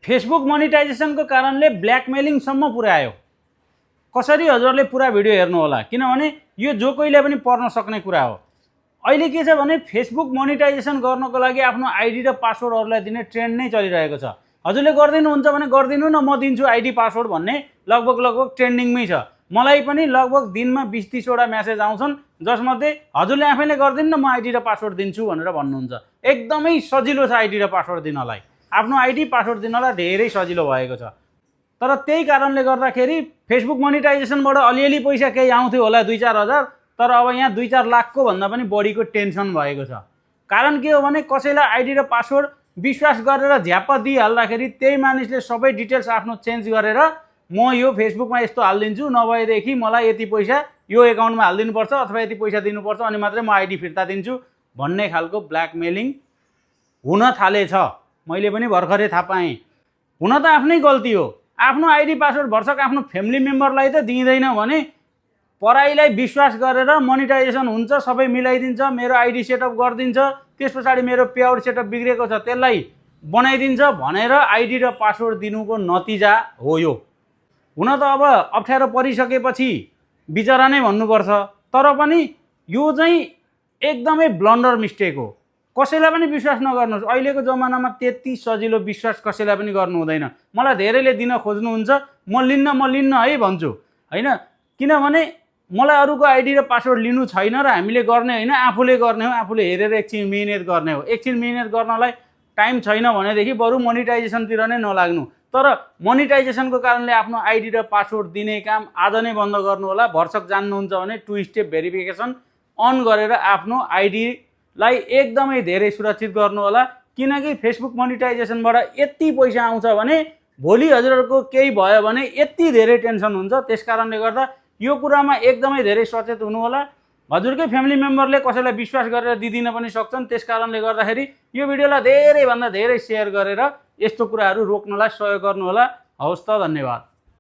Facebook मोनिटाइजेसनको कारणले ब्ल्याकमेलिङसम्म पुर्यायो। कसरी हजुरले पुरा भिडियो हेर्नु होला, किनभने यो जो कोहीले पनि पढ्न सक्ने कुरा हो। अहिले के छ भने फेसबुक मोनिटाइजेसन गर्नको लागि आफ्नो आइडी र पासवर्डहरूलाई दिने ट्रेन्ड नै चलिरहेको छ। हजुरले गरिदिनुहुन्छ भने गरिदिनु न, म दिन्छु आइडी पासवर्ड भन्ने लगभग ट्रेन्डिङमै छ। मलाई पनि लगभग दिनमा 20-30 वटा मेसेज आउँछन् जसमध्ये हजुरले आफैले गरिदिनु न, म आइडी र पासवर्ड दिन्छु भनेर भन्नुहुन्छ। एकदमै सजिलो छ आइडी र पासवर्ड दिनलाई, आफ्नो आइडी पासवर्ड दिनलाई धेरै सजिलो भएको छ। तर त्यही कारणले गर्दाखेरि फेसबुक मोनिटाइजेसनबाट अलिअलि पैसा केही आउँथ्यो होला 2-4 हजार, तर अब यहाँ 2-4 लाखको भन्दा पनि बढीको टेन्सन भएको छ। कारण के हो भने कसैलाई आइडी र पासवर्ड विश्वास गरेर झ्याप्प दिइहाल्दाखेरि त्यही मानिसले सबै डिटेल्स आफ्नो चेन्ज गरेर म यो फेसबुकमा यस्तो हालिदिन्छु, नभएदेखि मलाई यति पैसा यो एकाउन्टमा हालिदिनुपर्छ अथवा यति पैसा दिनुपर्छ अनि मात्रै म आइडी फिर्ता दिन्छु भन्ने खालको ब्ल्याकमेलिङ हुन थालेछ। मैले पनि भर्खरै थाहा पाएँ। हुन त आफ्नै गल्ती हो, आफ्नो आइडी पासवर्ड भर्सक आफ्नो फ्यामिली मेम्बरलाई त दिँदैन भने पराईलाई विश्वास गरेर मोनिटाइजेसन हुन्छ, सबै मिलाइदिन्छ, मेरो आइडी सेटअप गरिदिन्छ, त्यस पछाडि मेरो पेआउट सेटअप बिग्रेको छ त्यसलाई बनाइदिन्छ भनेर आइडी र पासवर्ड दिनुको नतिजा हो यो। हुन त अब अप्ठ्यारो परिसकेपछि बिचरा नै भन्नुपर्छ, तर पनि यो चाहिँ एकदमै ब्लन्डर मिस्टेक हो। कसैलाई पनि विश्वास नगर्नुहोस्। अहिलेको जमानामा त्यति सजिलो विश्वास कसैलाई पनि गर्नु हुँदैन। मलाई धेरैले दिन खोज्नुहुन्छ, म लिन्न है भन्छु होइन, किनभने मलाई अरूको आइडी र पासवर्ड लिनु छैन र हामीले गर्ने होइन, आफूले गर्ने हो, आफूले हेरेर एकछिन मिहिनेत गर्ने हो। एकछिन मिहिनेत गर्नलाई टाइम छैन भनेदेखि बरु मोनिटाइजेसनतिर नै नलाग्नु। तर मोनिटाइजेसनको कारणले आफ्नो आइडी र पासवर्ड दिने काम आज नै बन्द गर्नु होला। भर्सक जान्नुहुन्छ भने 2 स्टेप भेरिफिकेसन अन गरेर आफ्नो आइडीलाई एकदमै धेरै सुरक्षित गर्नु होला, किनकि फेसबुक मोनिटाइजेसनबाट यति पैसा आउँछ भने भोलि हजुरहरूको केही भयो भने यति धेरै टेन्सन हुन्छ। त्यसकारणले गर्दा यो कुरामा एकदमै धेरै सचेत हुनु होला। हजुरकै फ्यामिली मेम्बरले कसैलाई विश्वास गरेर दिदिन पनि सक्छन्। त्यसकारणले गर्दाखेरि यो भिडियोलाई धेरैभन्दा धेरै सेयर गरेर यस्तो कुराहरू रोक्नलाई सहयोग गर्नु होला। हवस् त, धन्यवाद।